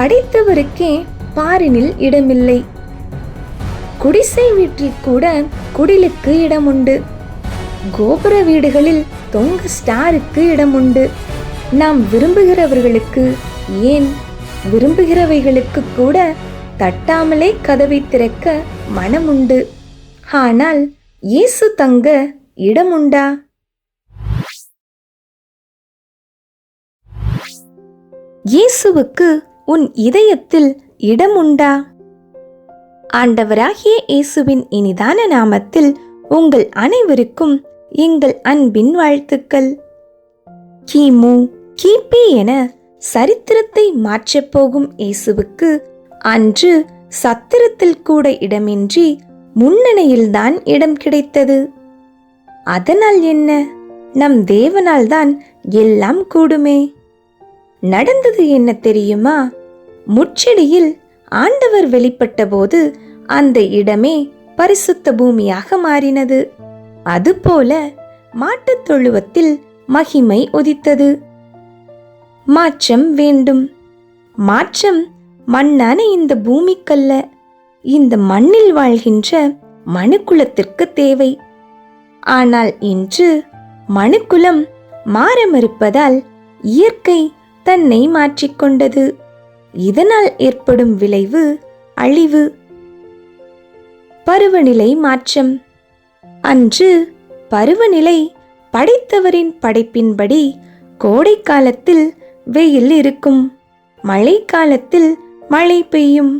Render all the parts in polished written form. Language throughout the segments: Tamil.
படைத்தவருக்கே பாரினில் இடமில்லை. குடிசை வீட்டில் கூட குடிலுக்கு இடம் உண்டு. கோபுர வீடுகளில் தொங்க ஸ்டாருக்கு இடம் உண்டு. நாம் விரும்புகிறவர்களுக்கு, ஏன் விரும்புகிறவைகளுக்கு கூட தட்டாமலே கதவை திறக்க மனமுண்டு. ஆனால் இயேசு தங்க இடம் உண்டா? இயேசுவுக்கு உன் இதயத்தில் இடம் உண்டா? ஆண்டவராகிய இயேசுவின் இனிதான நாமத்தில் உங்கள் அனைவருக்கும் எங்கள் அன்பின் வாழ்த்துக்கள். கிமு கிபி என சரித்திரத்தை மாற்றப் போகும் இயேசுவுக்கு அன்று சத்திரத்தில் கூட இடமின்றி முன்னணியில்தான் இடம் கிடைத்தது. அதனால் என்ன? நம் தேவனால் தான் எல்லாம் கூடுமே. நடந்தது என்ன தெரியுமா? முச்செடியில் ஆண்டவர் வெளிப்பட்ட போது அந்த இடமே பரிசுத்த பூமியாக மாறினது. அதுபோல மாட்டுத் தொழுவத்தில் மகிமை உதித்தது. மாற்றம் வேண்டும். மாற்றம் மண்ணான இந்த பூமிக்கல்ல, இந்த மண்ணில் வாழ்கின்ற மனுக்குலத்திற்கு தேவை. ஆனால் இன்று மனுக்குலம் மாற மறுப்பதால் இயற்கை தன்னை மாற்றிக்கொண்டது. இதனால் ஏற்படும் விளைவு அழிவு. பருவநிலை மாற்றம். அன்று பருவநிலை படைத்தவரின் படைப்பின்படி கோடை காலத்தில் வெயில் இருக்கும், மழை காலத்தில் மழை பெய்யும்,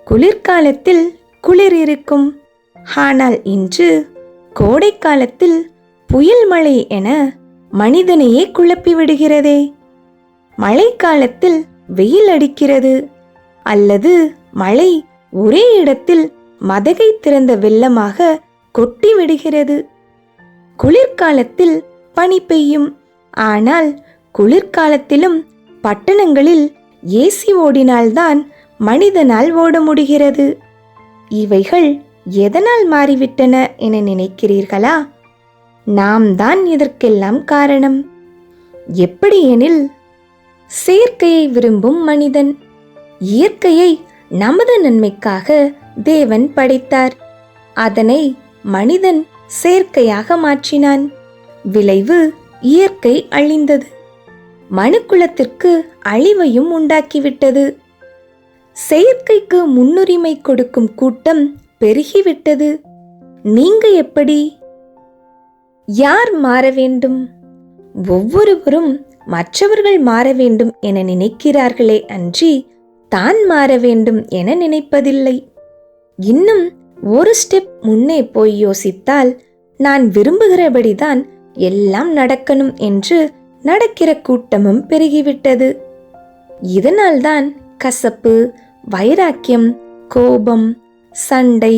குளிர்காலத்தில் குளிர் இருக்கும். ஆனால் இன்று கோடை காலத்தில் புயல் மழை என மனிதனையே குழப்பி விடுகிறதே. மழைக்காலத்தில் வெயில் அடிக்கிறது, அல்லது மழை ஒரே இடத்தில் மதகை திறந்த வெள்ளமாக கொட்டி விடுகிறது. குளிர்காலத்தில் பனி பெய்யும். ஆனால் குளிர்காலத்திலும் பட்டணங்களில் ஏசி ஓடினால்தான் மனிதனால் ஓட முடிகிறது. இவைகள் எதனால் மாறிவிட்டன என நினைக்கிறீர்களா? நாம் தான் இதற்கெல்லாம் காரணம். எப்படியெனில், செயற்கையை விரும்பும் மனிதன். இயற்கையை நமது நன்மைக்காக தேவன் படைத்தார். அதனை மனிதன் செயற்கையாக மாற்றினான். விளைவு இயற்கை அழிந்தது. மனுக்குலத்திற்கு அழிவையும் உண்டாக்கிவிட்டது. செயற்கைக்கு முன்னுரிமை கொடுக்கும் கூட்டம் பெருகிவிட்டது. நீங்க எப்படி? யார் மாற வேண்டும்? ஒவ்வொருவரும் மற்றவர்கள் மாற வேண்டும் என நினைக்கிறார்களே அன்றி தான் மாற வேண்டும் என நினைப்பதில்லை. இன்னும் ஒரு ஸ்டெப் முன்னே போய் யோசித்தால், நான் விரும்புகிறபடிதான் எல்லாம் நடக்கணும் என்று நடக்கிற கூட்டமும் பெருகிவிட்டது. இதனால்தான் கசப்பு, வைராக்கியம், கோபம், சண்டை,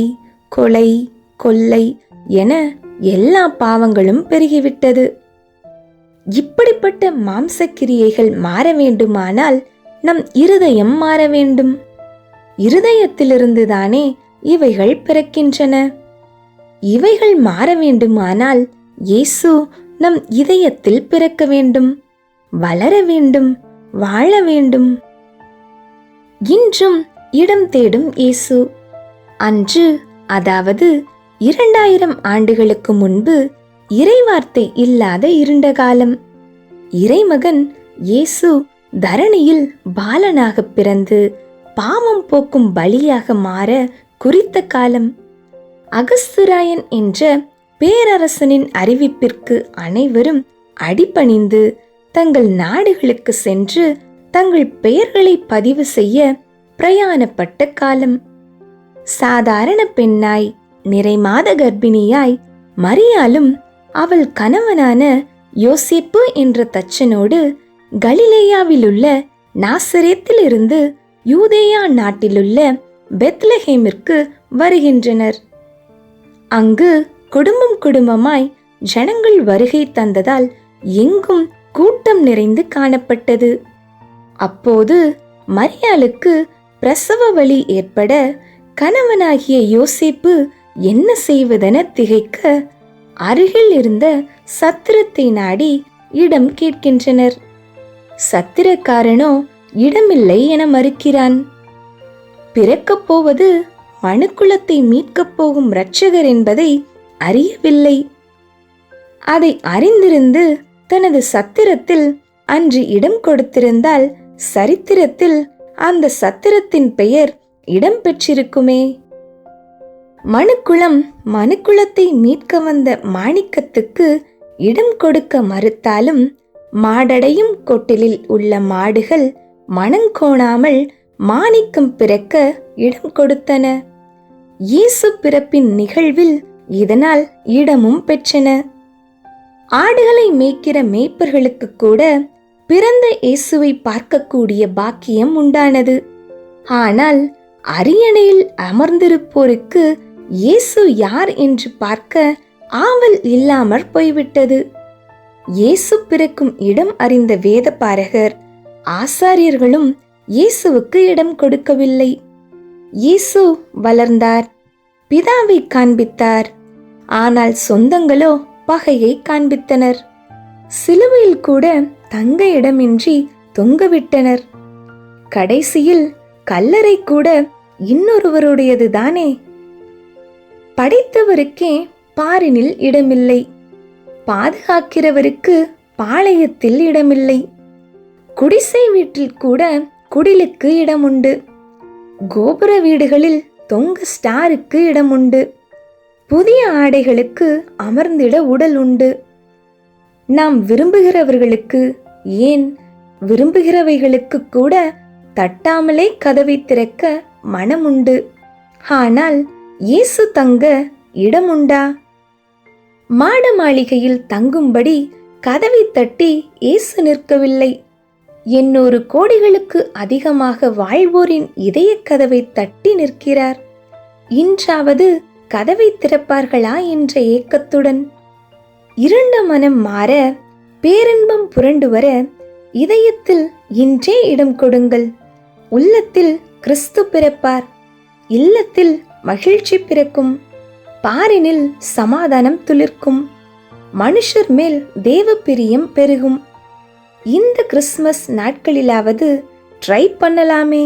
கொலை, கொள்ளை என எல்லா பாவங்களும் பெருகிவிட்டது. இப்படிப்பட்ட மாம்சக்கிரியைகள் மாற வேண்டுமானால் நம் இருதயம் மாற வேண்டும். இருதயத்திலிருந்துதானே இவைகள் பிறக்கின்றன. இவைகள் மாற வேண்டுமானால் இயேசு நம் இதயத்தில் பிறக்க வேண்டும், வளர வேண்டும், வாழ வேண்டும். இன்றும் இடம் தேடும் இயேசு. அன்று, அதாவது 2000 ஆண்டுகளுக்கு முன்பு இறைவார்த்தை இல்லாத இருண்ட காலம். இறைமகன் இயேசு தரணியில் பாலனாக பிறந்து பாவம் போக்கும் பலியாக மாற குறித்த காலம். அகஸ்துராயன் என்ற பேரரசனின் அறிவிப்பிற்கு அனைவரும் அடிபணிந்து தங்கள் நாடுகளுக்கு சென்று தங்கள் பெயர்களை பதிவு செய்ய பிரயாணப்பட்ட காலம். சாதாரண பெண்ணாய், நிறைமாத கர்ப்பிணியாய் மரியாளும் அவள் கணவனான யோசேப்பு என்ற தச்சனோடு கலிலேயாவிலுள்ள நாசரேத்திலிருந்து யூதேயா நாட்டிலுள்ள பெத்லஹேமிற்கு வருகின்றனர். அங்கு குடும்பம் குடும்பமாய் ஜனங்கள் வருகை தந்ததால் எங்கும் கூட்டம் நிறைந்து காணப்பட்டது. அப்போது மரியாளுக்கு பிரசவ வலி ஏற்பட கணவனாகிய யோசேப்பு என்ன செய்வதென திகைக்க அருகில் இருந்த சத்திரத்தை நாடி இடம் கேட்கின்றனர். சத்திரக்காரனோ இடமில்லை என மறுக்கிறான். பிறக்கப் போவது மனுக்குலத்தை மீட்கப் போகும் இரட்சகர் என்பதை அறியவில்லை. அதை அறிந்திருந்து தனது சத்திரத்தில் அன்று இடம் கொடுத்திருந்தால் சரித்திரத்தில் அந்த சத்திரத்தின் பெயர் இடம் பெற்றிருக்குமே. மனுக்குலத்தை மீட்க வந்த மாணிக்கத்துக்கு இடம் கொடுக்க மறுத்தாலும் மாடடையும் கொட்டிலில் உள்ள மாடுகள் மனங்கோணாமல் மாணிக்கம் பிறக்க இடம் கொடுத்தன. இயேசு பிறப்பின் நிகழ்வில் இதனால் இடமும் பெற்றன. ஆடுகளை மேய்க்கிற மேய்ப்பர்களுக்கு கூட பிறந்த இயேசுவை பார்க்கக்கூடிய பாக்கியம் உண்டானது. ஆனால் அரியணையில் அமர்ந்திருப்போருக்கு இயேசு யார் என்று பார்க்க ஆவல் இல்லாமற் போய்விட்டது. இயேசு பிறக்கும் இடம் அறிந்த வேதபாரகர் ஆசாரியர்களும் இயேசுவுக்கு இடம் கொடுக்கவில்லை. இயேசு வளர்ந்தார், பிதாவை காண்பித்தார். ஆனால் சொந்தங்களோ பகையை காண்பித்தனர். சிலுவையில் கூட தங்க இடமின்றி தொங்கவிட்டனர். கடைசியில் கல்லறை கூட இன்னொருவருடையது தானே. படைத்தவருக்கே பாரினில் இடமில்லை, பாதுகாக்கிறவருக்கு பாளையத்தில் இடமில்லை. குடிசை வீட்டில் கூட குடிலுக்கு இடமுண்டு. கோபுர வீடுகளில் தொங்க ஸ்டாருக்கு இடமுண்டு. புதிய ஆடைகளுக்கு அமர்ந்திட உடல் உண்டு. நாம் விரும்புகிறவர்களுக்கு, ஏன் விரும்புகிறவைகளுக்கு கூட தட்டாமலே கதவை திறக்க மனமுண்டு. ஆனால் இயேசு தங்க இடமுண்டா? மாட மாளிகையில் தங்கும்படி கதவை தட்டி இயேசு நிற்கவில்லை. 800 கோடிகளுக்கு அதிகமாக வாழ்வோரின் இதய கதவை தட்டி நிற்கிறார். இன்றாவது கதவை திறப்பார்களா என்ற ஏக்கத்துடன். இருண்ட மனம் மாற, பேரின்பம் புரண்டு வர இதயத்தில் இன்றே இடம் கொடுங்கள். உள்ளத்தில் கிறிஸ்து பிறப்பார். இல்லத்தில் மகிழ்ச்சி பிறக்கும். பாரினில் சமாதானம் துளிர்க்கும். மனுஷர் மேல் தேவ பிரியம் பெருகும். இந்த கிறிஸ்துமஸ் நாட்களிலாவது ட்ரை பண்ணலாமே.